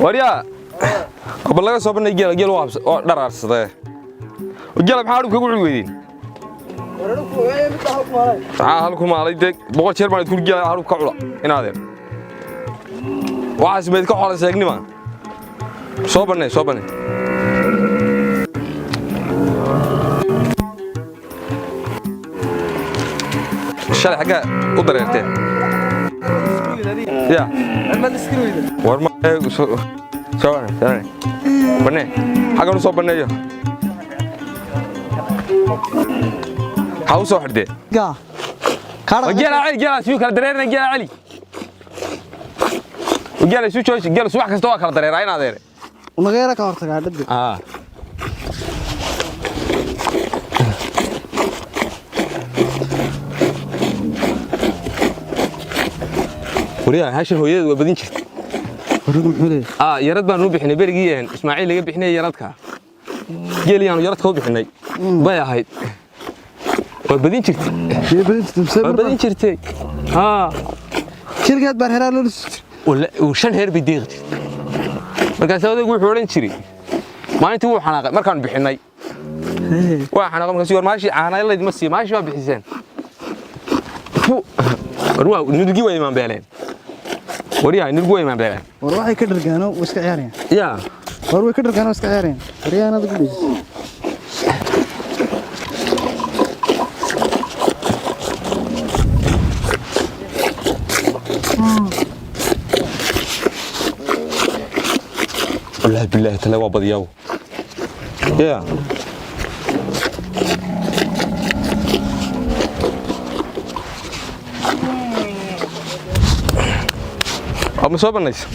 وريا قبل لا صوب النجيل جيل وابس درار صدق وجل بحالك كقول ويدين هالكم عليك بقول شير ما تقول جيل هالك كعلا هنا هذا واحد بيتك حول سجني ما صوبني الشارع حقه قدر يرتين يا ما تسكرويده ورما ثواني بني حاجه نصوب بنيه حاوسو حردي قا وجيل علي شو كلا دريرنا جيل علي وجيل شو جيل سو wax kasta waa kala dareeraa in adeer una geera ka hortagaa dad وريا هاشر هويد وبدين جرت وريق محمد يرد بان روبخني بريغيين اسماعيل laga bixinay yaradka geeliyaan yaradka u bixinay bay ahayd وبدين جرت وبدين جرتay shirkad bar heraa loo soo ولا وشن heer bideeq markaas adeeg wuxuu oran jiray maalintii uu xanaaqay markaan bixinay waa xanaaqay markaas war maashi aanayleed ma sii maashi waa bixiseen warwa nidigi way iman beeleen وريا نرجو ما بلاه وروح يكدر كانوا واسك عيارين يا وروح يكدر كانوا واسك عيارين وريا أنا تقولي والله بالله تلاوى بدياو يا أما صوب الناس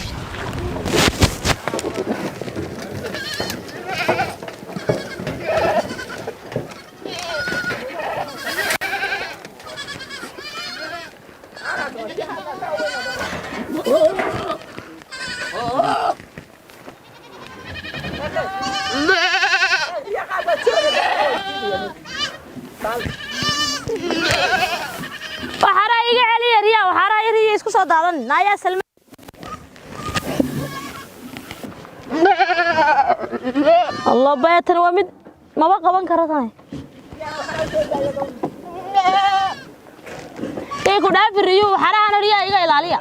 وحرايق علي ريا وحرايق ريا اسكو سو دادن نايا سلمى الله بيتن ومد ما بقى قبان كرتاني ايه كدا فريو حرانا ريا ايغا ilaaliya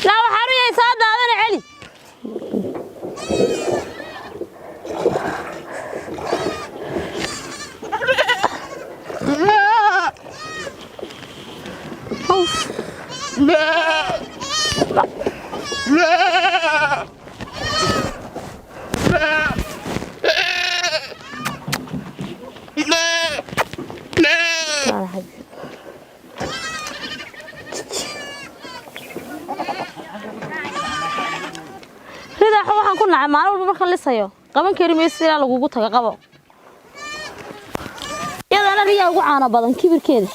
لا وحريا soo daadan cali waxaan ku nacay maalin walba markaan lisayo qaban kari maysid ilaa lagugu taga qabo iyadana riyaa ugu caano badan kibirkeeda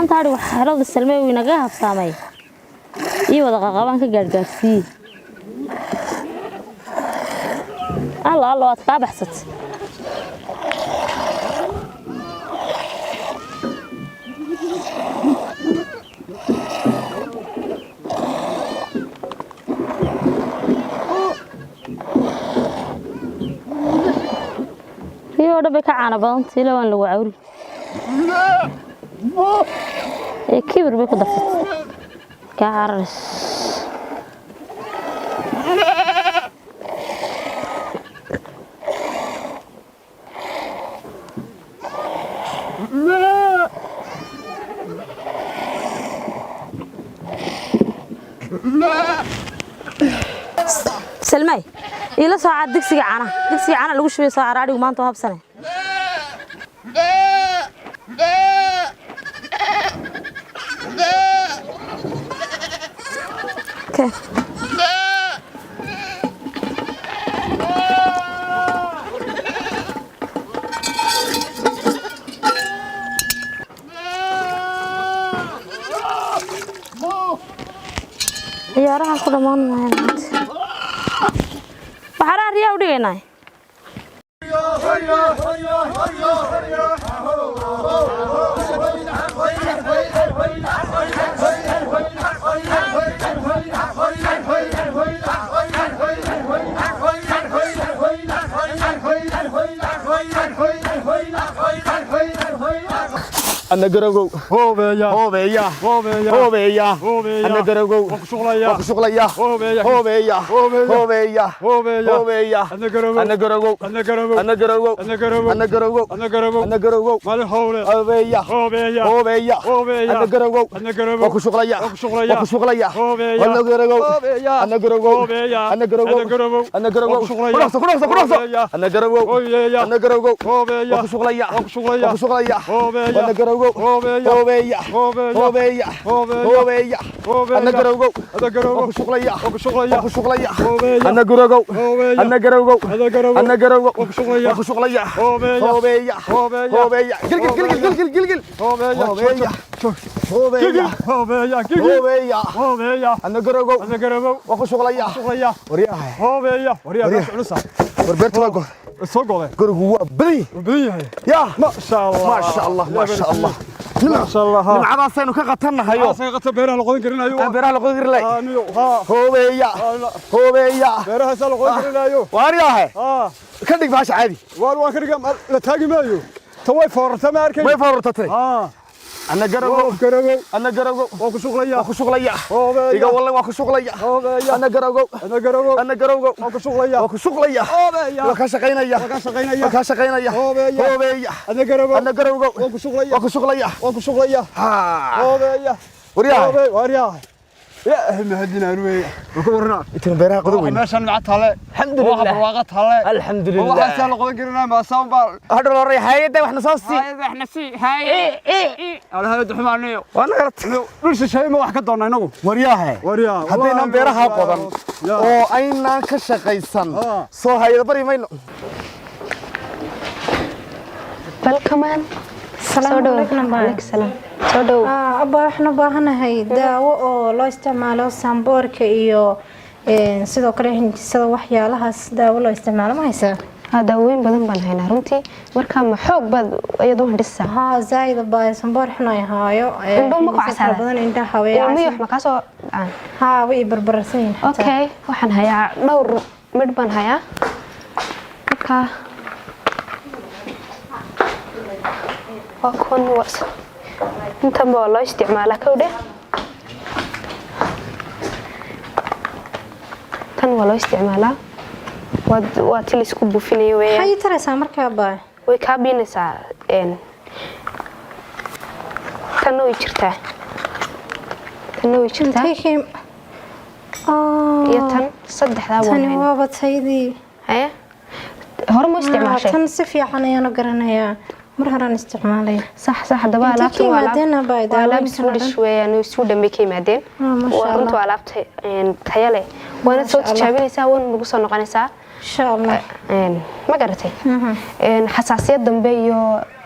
أنت عارف حرض السلمي وينجاها بسامي إيه وده قابان كجرجسي الله أتقابح ست إيه وده بكعانة بنتي لو أنا لو عوري كبر بيكو دفت كعرس سلمي إلا ساعة دكسي عنا لو شوي ساعة رادي وما أنتوا هبسنة ciyaaraha ku dhamaan maanta waxaan riyaa u dhigaynaa أنا جرجو هوبيا هوبيا هوبيا هوبيا أنا جرجو وكشغليا وكشغليا هوبيا هوبيا هوبيا هوبيا أنا جرجو أنا جرجو أنا جرجو أنا جرجو أنا جرجو أنا جرجو أنا جرجو أنا جرجو مال هوبيا هوبيا هوبيا هوبيا هوبيا أنا جرجو أنا جرجو وكشغليا وكشغليا وكشغليا هوبيا أنا جرجو أنا جرجو هوبيا أنا جرجو أنا جرجو وكشغليا كروسو كروسو كروسو أنا جرجو أنا جرجو هوبيا وكشغليا وكشغليا وكشغليا هوبيا أنا جرجو هوبيا هوبيا هوبيا هوبيا أنا جرجو أنا جرجو وكشغليا وكشغليا وكشغليا أنا جرجو أنا جرجو أنا جرجو وكشغليا وكشغليا هوبيا هوبيا جل جل جل جل جل جل هوبيا هوبيا هوبيا هوبيا هوبيا أنا جرجو أنا جرجو وكشغليا وكشغليا ورياه هوبيا ورياه علوسا وربيت واقو السوق جرجو بدي بدي يا ما شاء الله ما شاء الله ما شاء الله ما شاء الله من عباسين وكقتنا هيو عباسين بيرها لقودين كرنا هيو بيرها لقودين كرنا ها هوبيا هوبيا بيرها سال لقودين كرنا هيو وارياه ها كدق باش عادي وار كدق لا تاغي مايو توي فورتا ما اركي ما فورتتي ها أنا جرجو أنا جرجو وكشغليا وكشغليا إيجا والله وكشغليا أنا جرجو أنا جرجو أنا جرجو وكشغليا وكشغليا وكشقينيا وكشقينيا وكشقينيا هوبيا أنا جرجو أنا جرجو وكشغليا وكشغليا وكشغليا ها هوبيا ورياه ورياه يا أهم هدينا روي وكورنا إنت بيرها قدوين ماشان معتها الحمد لله برواقتها الحمد لله والله سال قدوين كرنا ما صامبر هذا الري هايده وإحنا صاصي هايده إحنا سي هاي إيه على هذا دحمانيو وأنا قلت ليش شيء ما واحد دونا إنه ورياه ورياه هدينا بيرها قدام أو أين كشقيسان صو هاي بري ما إنه بالكمان السلام عليكم وعليكم السلام سودو أبا إحنا باهناhay daawo oo loo isticmaalo samboorka iyo sidoo kale hindisada waxyaalahaas daawo loo isticmaalo ma haysaa daawooyin badan baan haynaa runtii marka ma xoog bad iyadoo hindisa ha zaid baa samboor xunay haayo indho ma qacsada badan indhaha haweenaysa ilmiyo wax ma ka soo dhacaan ha way barbarsan okay waxaan hayaa dhowr mid baan hayaa marka وكون وص أنت ما الله استعمالك كوده تن والله استعماله واتلي سكوب فيني ويا هاي ترى سامر كابا ويكابين سا إن تنو يشرته تيجي يتن صدق ذا تاني وابد سيدي هيا هرمو استعمال شيء تنسفي حنا أنا قرنايا مرهران استعمالي صح دبا لابتو ولا سود شويه انو سود ميكي مادين ورنت لابتي ان تايله وانا سو تجابينيسا وان ugu soo noqonaysa insha Allah ma garatay ان حساسيه dambe iyo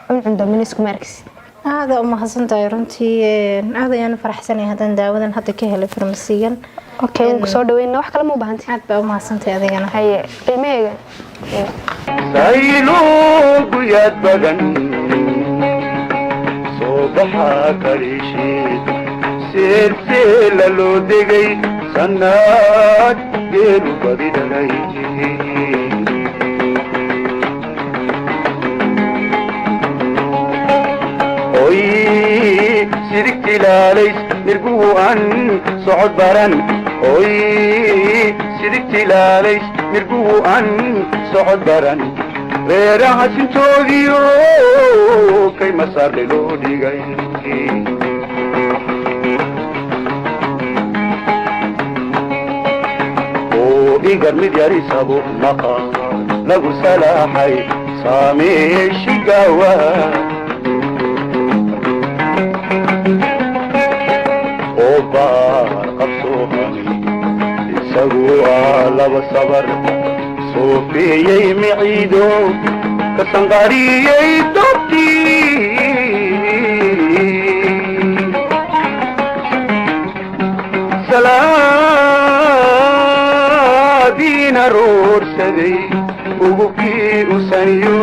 cuncun dambe isku markis هذا ما حسنتay runtii aad ayaan faraxsanahay hadan daawadan hadda ka helay farmasigan okay ku soo dhaweeyna wax kale ma u baahantay aad baa ma xasantay adigana haye qiimeeyga saylo guyad badan sobaha kalishi silsila loo digay sanad geeru badidalay oy sidiktilaalays nirguwan socod baran oy sidiktilaalays nirguwan socod baran reeraha sintoodiyo kay masaarle loo dhigay oo igar mid yarisabo naqa lagu salaaxay saameeshigawa oo baar qabsoohani laba sabar soofeeyey miciido ka sanqariyey dobtii salaadiina roorsaday ugubkii usaniyo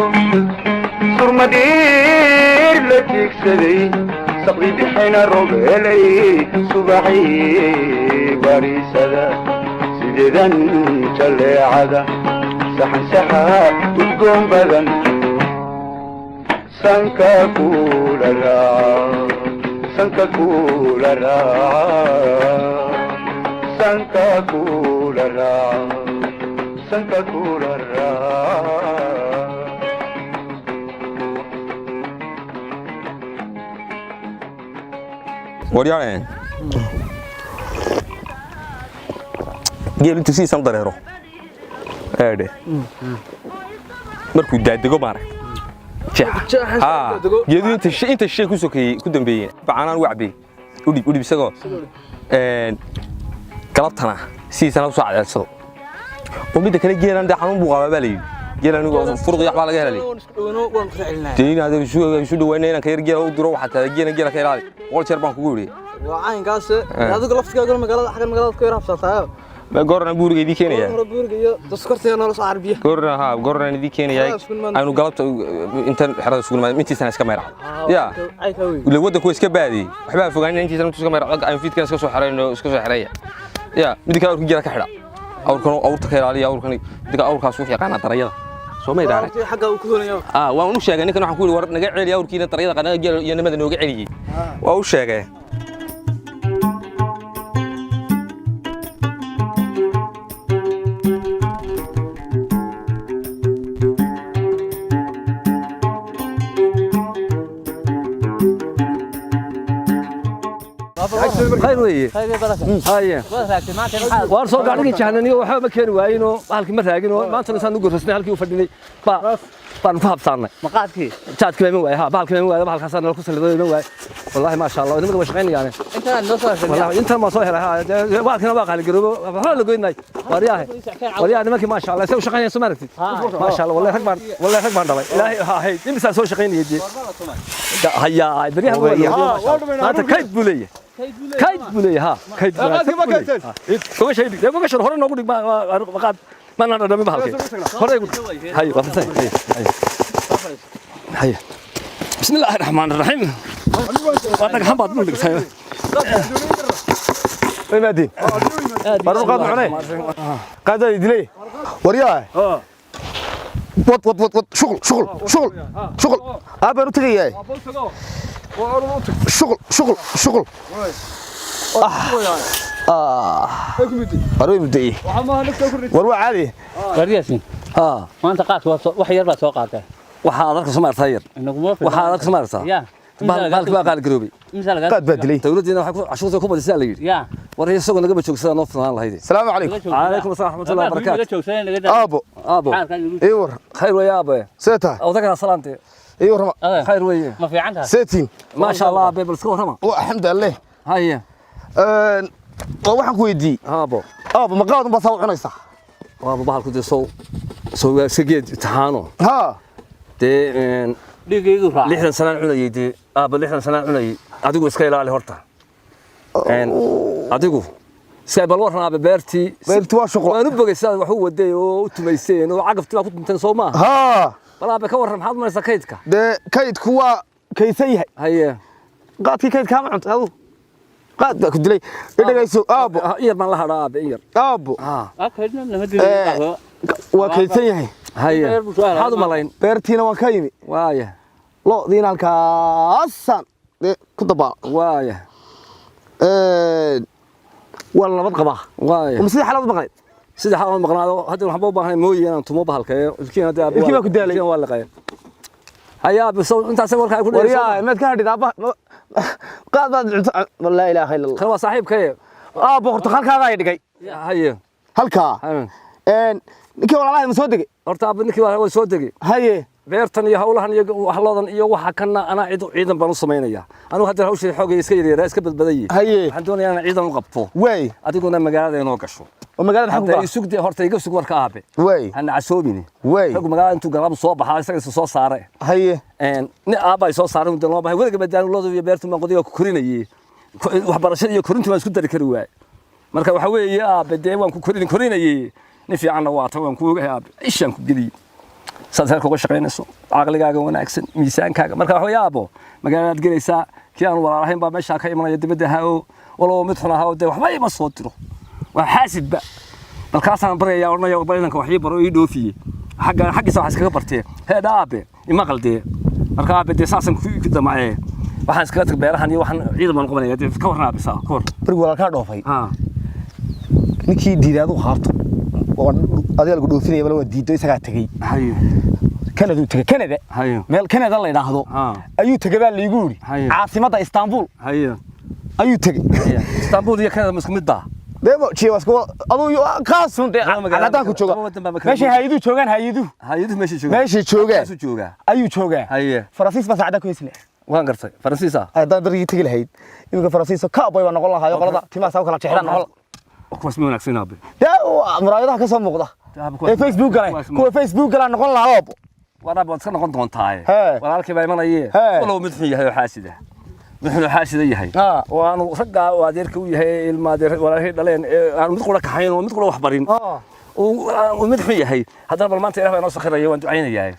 surmadheer la tiigsaday saqdi dhexayna robeelay subaxii bariisada sideedan jaleecada saxan saxa udgoon badan sanka kula raaca sanka kula raaca sanka kula raaca sanka kula raaca waryaane geel intuu siisan dareero eedhe markuu daadego maarag geedu inta shay ku sokeeyey ku dambeeyeen bacanaan wacbey udhib isagoo galabtana siisan usoo cadeedsado oo midda kale geelan dee xanuun buu qabaa baa layidhi geelan furuq baa laga helay deyn hadee isu dhawaynay inaan ka yar geela u diro waxaa tahay geela ka ilaali boqol jeer baan kugu yidhi وعينكاس هذا قلفت كأقول مقالة حق المقالة كير حبسها ما قرنا بورج دي كينيا بورج تذكرت أنا لص عربية قرنا دي كينيا أنا قلبت أنت حرد سكول ما أنت سنة كاميرا يا ولو ودك كويس كبادي حباب فوقاني أنت سنة كاميرا أنا فيت كاس كسر حرية كسر حرية يا بدك أقول كجيرة كحرة أو تخيل علي أو كني بدك أقول كاسوف يا قناة طريقة سو ما يدارك حاجة وكذا يوم وأنا وش يعني كنا حنقول ورد نقع علي أو كذا طريقة قناة ينمد إنه قع علي وش يعني خير ويه خير بركة هاي وارسل قاعدين يجهنني وحاب مكان واينو هالك مرهاجينو ما أنت نسان نقول رسني هالك يفردني بان فهب صارنا مقادك شات كلام واي ها بالك كلام واي بالك حسن لو كسر لذي واي والله ما شاء الله إنك مشغلين يعني أنت نصر والله أنت ما صاير ها بالك أنا باقي على الجروب هلا قلنا ورياه ما شاء الله سوي شقين سمرتي ما شاء الله والله حق ضلي إلهي ها هي نمسا سوي شقين يجي هيا بريها هذا كيف بوليه كيد بولي ها كيد بولي كم شيء ده كم شيء هرنا نقول ما قاد ما نقدر نبي بحالك هرنا يقول هاي وفتح هاي بسم الله الرحمن الرحيم واتك حبات نقول لك هاي وين مادين بارو قاد معنا قاد يدلي ورياه وط شغل ابا تجي شغل بارو يبدي وروح عادي ورياسين ما أنت قاعد وحير بس وقعته وحاضرك سمار ثير وحاضرك سمار صار يا بالك بقى قال جروبي قاد بدلي دولتنا عشوة كوبا السالي يا وريه السوق اللي قبل شو كسر نفط الله هيدي السلام عليكم عليكم السلام ورحمة الله وبركاته أبو ايور خير ويا أبو سيتا أو ذكر سلامتي ايور خير ويا ما في عندها سيتين ما شاء الله بيبل سكور هما الحمد لله هيا waxaan ku weydiiyey aabo ma qaad ma soo cunaysa waaba bahalku de soo sageed tahaano ha de dhigaygu raac 60 sano cunayay de aaba 60 sano cunayay adigu iska ilaali horta adigu iska bal warna beertii waa shaqo waan u bogaysaa wax u waday oo u tumayseen oo cagafti ku tintan Soomaa ha balaaba ka waran maxaad maraysaa kaydka de kaydku waa kaysan yahay haye qaadkii kaydka ma cunto adu قاد باكو دلي دغايسو ابو ير ما لا هدا ابو اكيدنا نمدي waa kaysan yahay haye hadu malayn beertiina waan ka yimi waaya loodiina halkaasan ku dabaa waaya waa nabad qabaa waaya ma sidii xalad maqnayd sidii xalad maqnaado hadda waxaan u baahnay mooyee inaan tumo bahalkayo ilkiina hadda ilkii baa ku daalay waa la qayb هيا بس أنت أسوي لك أقول وريا ما تكهدي ذا قاد لا إله إلا الله خلاص صاحب كيف بقرت خلك هذا يدقي هيا هلكا نكي والله مسودقي أرتاب نكي والله مسودقي هيا beertan iyo hawlahan iyo waxloodan iyo waxa kana ana ciidan baan u sameeynaya anu hadda hawsha xoogay iska yareeyaa iska badbadayay haye waxaan doonayaa in ciidan u qabto way adiguna magaalada inoo gasho ومقالة حكوا هذا يسوق دي هرت يجوا سوق وركابه واي أنا عسوبيني واي حكوا مقالة أنتوا قرابوا صوب حال سجل صوص صاره هي أبا يصوص صاره ودنا الله ولا قبل دان الله يبيرتم من قضية كورينية وحبرشة كورينتم مسكون تذكروا marka waxa weeye aabade waan ku korinayay ni fiican waata waan ku ogahay ish aan ku geliyo saddex ka shaqeynayso aqligaaga wanaagsan miisaankaaga marka waxa weeye aabo magaalada gelaysa kii aan walaalahayn baa meesha ka imanaya dibadda haa walaal mid xun ahaa oo waxba ima soo tiro waa xaasidba balkaasaan baraya ornayo badanka wax baro ii dhoofiye xaqiisa wax iskaga bartee heeda aabe ima qaldee marka aabade saasan ku damacay waxaan iskaga tag beerahan iyo waxaan ciidan qabanaya ka warnaabisa koor bari walaal ka dhoofay ninkii diidaad u qaabto oo adiga lagu dhoofinaya bal waa diido isaga tagay hayo Canada tagay Canada hayo meel Canada la yiraahdo ayuu tagay baa liigu yiri caasimada Istanbul hayo ayuu tagay Istanbul iyo Canada isku mid baa deebo jiwaasku aduu qaasun aan ku jooga meesha hay'adu joogan hay'adu meesha joogan ayuu joogaa hayo Faransiis baa saacada ku isle waan gartay Faransiisa hadaan darigi tagi lahayd inuu Faransiisa ka abay waa noqon lahayo qolada timaasa kala jeexdan noqon kuwaas ma wanaagsan aabe muraayadaha ka soo muuqda Facebook galay kuwa Facebook galay noqon lahaa wana baad ka noqon doontaa walaalkii baa imanayay walaal mid xun yahay xaasida wuxuu xaasida yahay waanu ragga adeerka u yahay ilmaadeer walaalkii dhaleen aan mid qura ka hayn oo mid qura wax barin oo mid xun yahay haddana bal maanta ilaahay noo sakhirayo waan ducaynayaa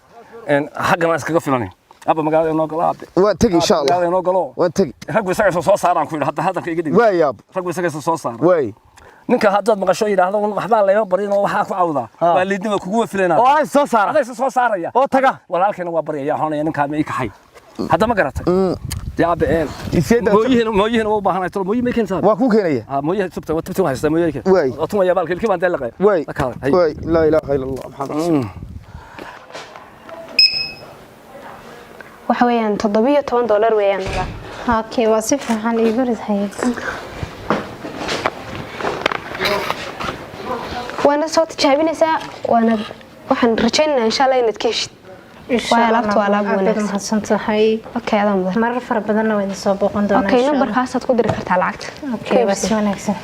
xaqana iskaga filanay aba magaalada inoo galo aabe waa tagi insha Allah magaalada inoo galo waa tagi raggu isaga soo saaraan ku yiraahdo hadalka iga dhig waa yaab raggu isaga soo saar way ninka haddaad maqasho yiraahdo waxba la barin oo waxa ku cawda waa liidnimo kugu filanaa oo ay soo saaraya oo taga walaalkeena waa bariyay xoonaya ninka ma kaxay hadda ma garatay yaabeen mooyihiin oo baahanay tolo mooyi ma keentaa waa ku keenaya mooyihiin subta waa tabti haysta mooyihiin oo tuma yaabal kilkii baan dalaqay way la ilaaha illa allah muhammad waxa weeyaan $17 weeyaan okay waa si fiican iigu ridahay وانا صوت تجابينيسا وانا waxaan rajaynayaa insha Allah inaad ka heshid waa laabto alaab wanaagsan mahadsantahay okay adan badan marar fara badan way soo booqan doonaa okay numberkaas aad ku diri kartaa lacagta okay bas wanaagsan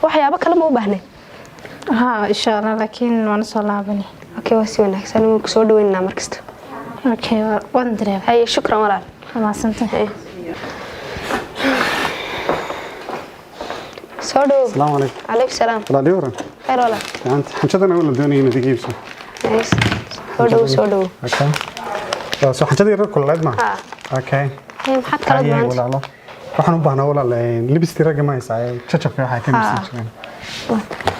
waxyaabo kale ma u baahnay insha Allah laakiin waan soo laabani okay waa si wanaagsan oo ku soo dhaweynaa markasta okay waan diray hay shukran walaal mahadsantahay السلام عليكم. عليكم السلام. ولا ديورا. خير ولا. أنت حنشدنا ولا دوني نديجيب سو. نايس. سودو. أوكي. سو حنشدي رك كل لازمة. أوكي. هي محط كلا دوانت. ولا الله. وحنا بحنا ولا لبس تيرا ما يساعد. تشجع فيها حاجة مسجين.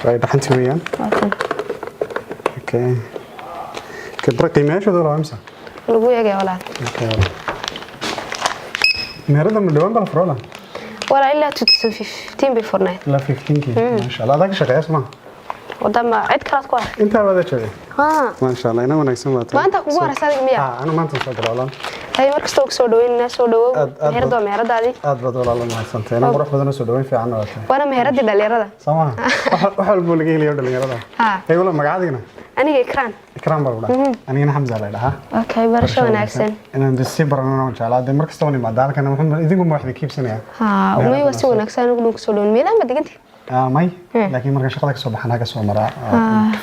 رايد حنتي ويان. أوكي. كبر قيمة شو دولار أمسا. لقويا جا ولا. أوكي. مهرة من دوام بالفرولا. ولا إلا 15 before night. لا 15 ما شاء الله هذاك شغال اسمه. ودم عد كلاس كوار. أنت هذا شغال. ما شاء الله أنا ونكسم ما أنت كوار سادك مياه. أنا ما أنت صدق والله. هاي مركز توك سودوين الناس سودو. مهردو مهرد هذه. بدو والله ما حسنت أنا بروح بدنا سودوين في عنا وقت. وأنا مهرد دليرة. سما. وحول بقول لي دليرة. هاي والله مقعدنا. أنا إكرام. إكرام بروح. أنا حمزة لا ها. أوكي برشة وناكسن. أنا ديسمبر أنا وإن شاء الله ده مركز توني مع دارك أنا محمد إذا قم واحد كيف سنة. وما يوسي وناكسن ونقول سودون ميلا ما دقنتي. ماي لكن مركز شغلك صباح أنا كسر مرة.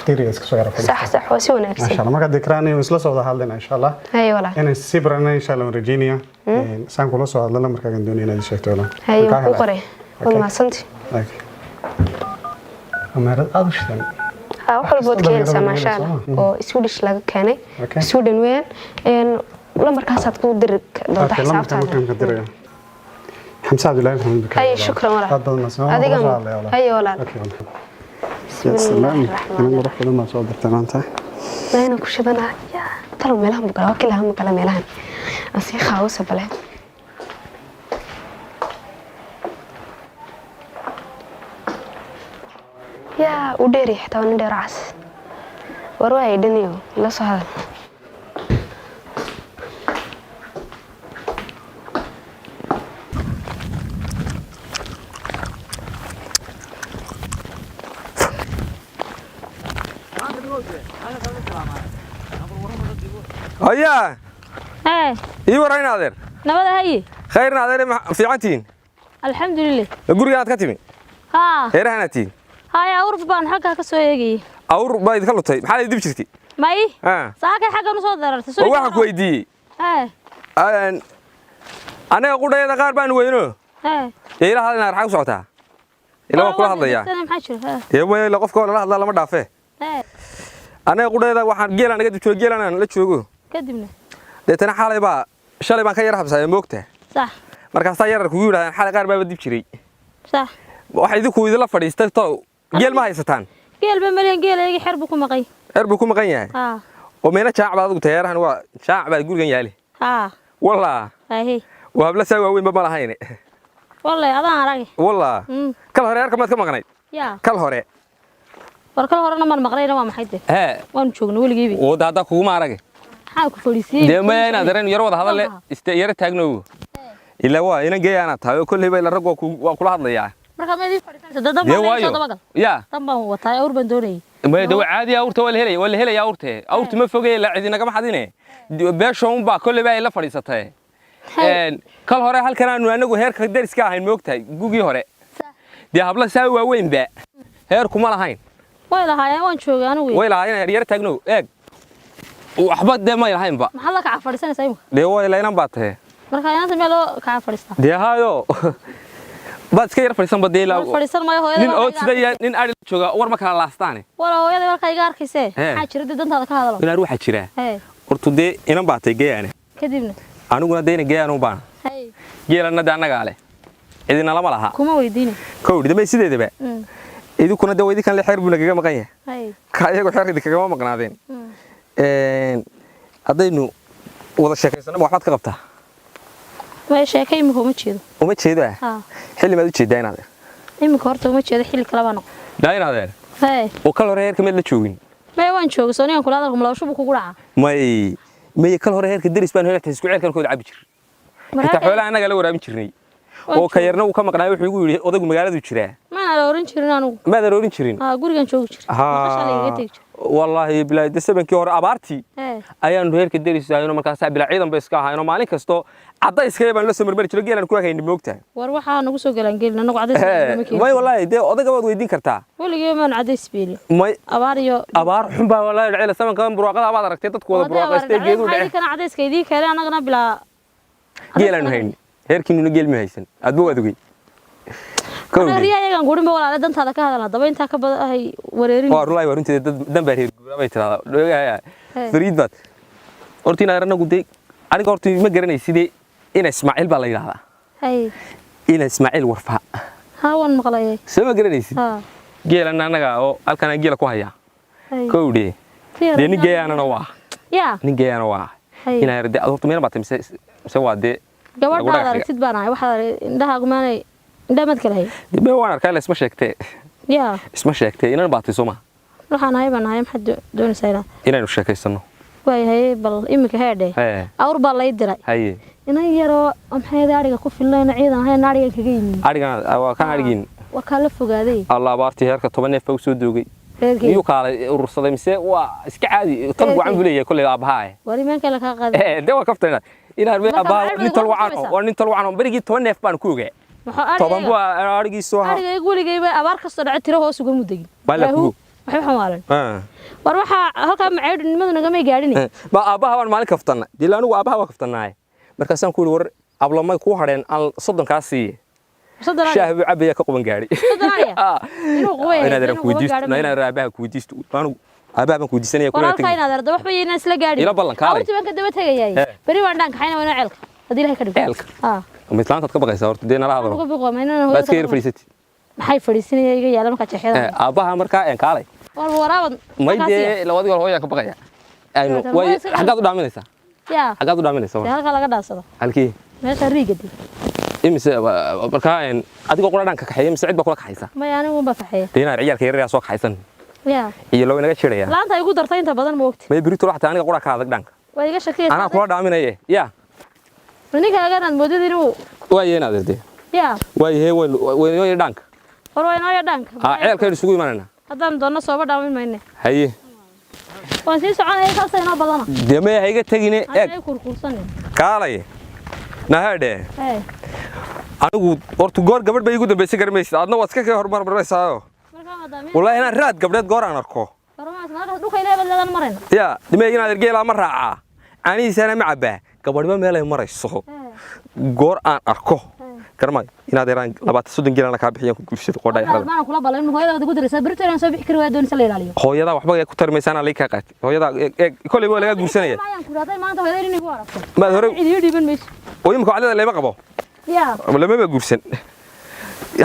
كثير يسكسر يعرف. صح وسي وناكسن. ما شاء الله ما قد إكراني وصل صوت هالدنا إن شاء الله. هاي ولا. أنا ديسمبر أنا إن شاء الله ورجينيا. سان كله صوت هالدنا مركز الدنيا نادي شكله ولا. هاي وقري. والله سنتي. ومهرد أدوشتني. وحول بود كينسا ما شاء الله oo Swedish laga keenay Sweden weyn lambarkaas aad ku diri doontaa xisaabtaada حمزة عبد الله محمد بكر هاي شكرا ولا adiga هاي ولا يا سلام أنا بروح لما صادر تمام تاع أنا كشدنا يا ترى ملهم بكرة وكلها هم كلام ملهم أصير خاوس بلاد يا وديري حتى وندير عس ورواي دنيو لا صهر هيا إيه ورينا هذا نبض هاي خيرنا هذا في عنتين الحمد لله الجوري هاد كتمي ها heerahanati هاي أورب بان حقها كسويجي awr baa idinka lutay maxaa la dib jirtay ماي ha ساكن حقها نصدر oo waxa ku weydiiyey ها anaga qudheeda qaar baan weyno ها ila hadina arxaq socotaa ila waa kula hadlaya أنا محشر ها ee la qofka la hadla lama dhaafee ها anaga qudheeda waxaan geelan naga dib joogo geelan la joogo كدبنا deetana xalay baa shalay baan ka yar habsaday moogta صح markaas taa yarar kugu yiraahdaan xalay qaar baa dib jiray صح waxa idinku idila fadhiistay to geel ma haysataan قيل بمليان قيل يجي حربكم مقي erbu ku maqan yahay ها oo meena jaac baad ugu tayarahan waa jaac baad gurigan yaali ها والله هاي وهبلا سوى وين ما لهين والله هذا أنا والله كل هوري أركب ما تكمل غني يا كل هوري وركل هورنا ما المغرينا ما محيده ها ونشوفنا ولا جيبي وده هذا كوما عرقي حاكو فلسطين ده ما أنا درين يروض هذا اللي يرى تاجنو إلا هو أنا جاي أنا تاوي كل هبة الرجوع وكل هذا يا مركب ما يفرق ده ما يا طبعا هو تاي أور بندوني ما ده عادي أورته ولا هلا يا أورته أورت ما فوق لا عندنا كم حدينه بيشون با كل بقى إلا فريسته كل هوري هل كنا نقول هير كدر إسكاه هين موقته جوجي هوري ده هبلا سوى وين بقى هير كم لهين ولا هاي ونشوف أنا ولا هاي يرى تاجنو وأحبط ده ما يلهين بقى محلك عفرسنا سايمه ده هو اللي ينبعته مركب أنا سمعله كعفرسنا ده هايو بس كير فريسان بدي لا فريسان ما هو نين أوت ده نين أريد شو ور ما كان لاستاني ولا هو يدا ولا كيجار كيسه حاجة رد دنت هذا كهذا إن أروح أشيره هاي ورتودي إنا بعته جاي أنا كديمنا أنا قلنا دين جاي أنا بان هاي جاي لنا دانا قاله إذا نلا ما لها كم ويديني كود ده ما يصير ده بقى إذا كنا ده ويدي كان لحرب ولا كذا مقيه هاي كايه كحرب ده كذا ما مقنعين أدينو وضع شكل سنة محمد كقبته ما شيء مهم تشيد وما تشيد ده حلي ما تشيد داين هذا إما كهرت وما تشيد حلي كلامنا داين هذا هاي وكل هير كمل تشوين ما يوان شو سوني كل هذا كم شو بكو قرعة ما كل هير كدرس بان هير تسكوا عيال كانوا عبجر أنت حولا أنا قالوا رامي شرني وكيرنا وكم قناة يحيقوا أضاق مقالة وشراء ما أنا لورين شرنا ما ضروري شرين قولي شو والله بلا دسبن كيور أبارتي أيان هير كدرس أيانو مركز بلا عيدا بس أيانو مالك كستو عطا إسكيبا لسه مربري تلقي أنا كويس إني موقته وروحها نقصو قلنا نقول عدس ما والله ده أضاق بعض ويدين كرتا ولا جيما من عدس بيلي ما أبار حنبا والله العيلة سمن كمان بروقة بعض ركتات تقول بروقة استيجيدو ده كان عدس كيدي كلا أنا قلنا بلا جيلان هين هير كينو جيل مهيسن أدبو أدوي أنا ريا يجان قولين بقول على دنت هذا كهذا طبعا أنت كبر هاي وريرين والله ورنت دم بهير ما يترى فريد بات أرتينا رنا قدي أنا قلت ما قرني سيدي إن إسماعيل بالله هذا هاي إن إسماعيل ورفع هاون مقلاي سما قرني سيدي جيل أنا جاو ألكنا جيل كوهيا كودي ديني جي أنا نواه يا نيجي أنا نواه هنا يرد أدوت مين باتم سوا دي جوار هذا رتد بنا واحد عندها قماني عندها مدخل دي وانا كان اسمه شكتي يا اسمه شكتي إن باتي سوما روح أنا هاي بنا هاي محد دون سيرة إن نشكي السنة واي هاي بل إمك هادي أور بالله يدري هاي إن يرى أم هذا عارق كوف الله نعيدا هاي ناري كجين عارقنا أو كان عارقين وكلف فجادي الله بارتي هيرك طبعا فوق سودوجي يقال الرصة مساء وإسكعادي طلبوا عن بليه كل أبهاي وري من كلك هذا ده وقفتنا إن أبها نطلع عنهم بريجي تونف بان كوجي طبعا بوا أرجع سوها أرجع يقول جاي أبارك الصدع ترى هو سوق مدقين بالكو محب حمارن وروح هكذا معيد المدن جميع جاريني ما أبها وان مالك كفتنا دي لانه أبها وقفتنا هاي مركزان كل ور قبل ما يكون هرين على صدق كاسي شاهب عبية كقبن جاري إنه قوي أنا درا كوديست أنا رابع كوديست أنا أبا كوديست أنا يكون كاين هذا ده وحبي الناس لا جاري إلا بالله كاري أنت بنك دبتها جاي بري وعندك حين وانا علك هذه لها كده علك مثلان تتكبر قيس أورت دينا لا هذا بس كير فريستي maxay fadhiisanayay yaala marka jeexada aabaha marka aan kaalay waraabad maydee labadii hore hooyaa ka baqaya aynu way xagaad u dhaaminaysaa yaa xagaad u dhaaminaysaa halka laga dhaasado halkii meesha riigadi imise marka aan adigoo qura dhanka kaxeeyay mise cid ba kula kaxaysa ma yaani uu ba kaxeeyay deena ciyaalka yaryar soo kaxaysan yaa iyo loo inaga jiraya laanta ay ugu dartay inta badan ma ogti may biritu waxta aniga qura ka adag dhanka way iga shaqeeyay ana kula dhaaminaye yaa ninka agaan moodid inuu way yeena adeerde yaa way way dhanka horwaynooyo dhanka ceelka isugu imanayna haddaan doonno sooba dhaamin mayne haye waan sii soconaya saasay noo badana demee hayga tagine ay kurkursan kaalay nahade anigu horta goor gabadh bay igu dambeysay garmaysid adna waad iska ka hormarmaraysaa wallahi inaan raad gabdheed goor aan arko ya dhimay inaad ergeela ma raacaa aniisana ma cabaa gabadhba meel ay marayso goor aan arko garmay inaad yaraan 20 geelana ka bixiyaan ku guursado qodhay xarada ma kula balan hooyada ku diraysa birta inaan soo bixi karo waa doon sala ilaaliyo hooyada waxba ay ku tarmaysan ali ka qaat hooyada kulli waa laga guursanaya maanta hooyada inay ku aragto ma hore idii dhiban mayso oo imka cadada leema qabo ya lama ba guursan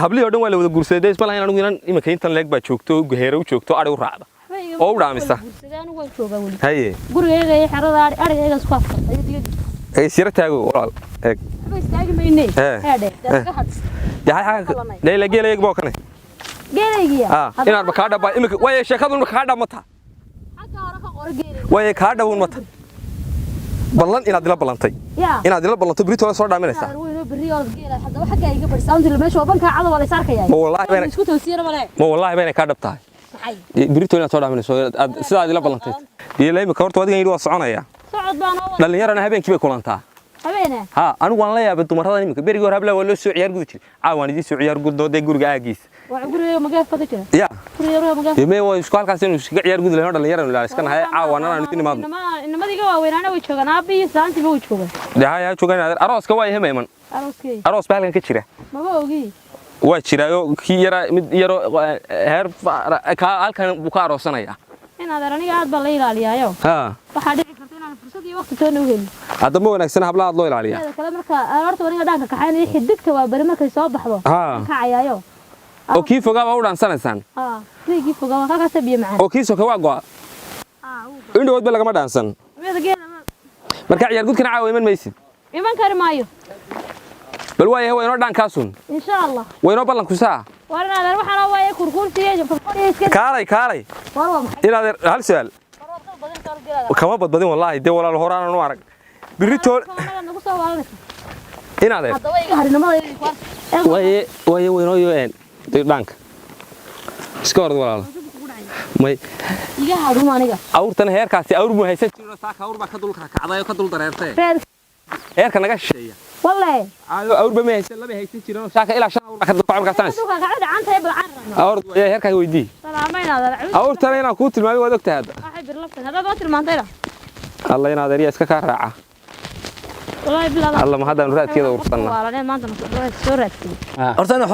habli oo dhan waa la wada guursaday isma lahayn anigu inaan imka intan leeg baa joogto gaheero u joogto ari u raacda oo u dhaamisa haye gurigayga iyo xarada arigayga isku afkay ay sira taago walaal eeg istaagi maynay heede dadka had yahay la geelayg boo kane geelaygiya inaad ba ka dhaba imka way sheekadu ka dhamata xagga hore ka qor geelay way ka dhawn mata ballan inaad ila ballantay inaad ila ballanto birito la soo dhaaminaysa والله بينك كادبتها بريتو inaad soo dhaaminayso sida aad ila ballantay iyo imka horta wadigan yiri waa soconaya socod baan dhalinyarana habeenkii bay kulantaa habeena ha anigu waan la yaabay dumarada imka berigi hore habla waa loo soo ciyaar gudi jiray caawaan idii soo ciyaar gudooday guriga aagiis waa guriga magaaf ka jira ya guriga magaaf yimee waa isku halkaas inuu iska ciyaar gudi lahayn dhalinyarana la iska nahay caawaan aan idin imaado inamadiga waa weynaana way joogan aabi saanti way joogan dhahay joogan arooska waa yahay aroos baalan ka jira maba ogi waa jiraayo kii yara mid yaro heer ka halkan buu ka aroosanaya inaad aniga aad baa la ilaaliyaayo waxa dhici karta inaan fursad iyo waqti toona u helin hadda ma wanaagsan habla aad loo ilaaliyaa kale marka horta aniga dhaanka kaxaynay xididka waa bari markay soo baxdo kacayaayo oo kii fogaaba u dhaansanaysan kii fogaaba halkaas biyo macaan oo kii soo ka waa go'a indhood ba lagama dhaansan marka ciyaar gudkana caawa iman maysid iman kari maayo bal waayahay way inoo dhaankaasun insha Allah way inoo ballan ku saa warna waxana waaye kurkursiye kaalay inaad hal su'aal kama badbadin wallahi de walaal horaan u arag birito inaad way inoo yoen dhaanka iska hor walaal may iga haduma aniga awrtan heerkaasi awr mu haysan jiro saaka awr ba ka dul kacday ka dul dareertay heerka naga shisheeya والله أور بمهيس لا بهيس تجيرون شاك إلى عشان أور كذا قام كاسانس أور يا هيك ويدي أور ترى أنا كنت ما بيودك هذا هذا قاتل المنطقة الله ينادر يا سكار راعة والله بالله الله ما هذا نراد كذا ورصنا والله ما أنت مسؤول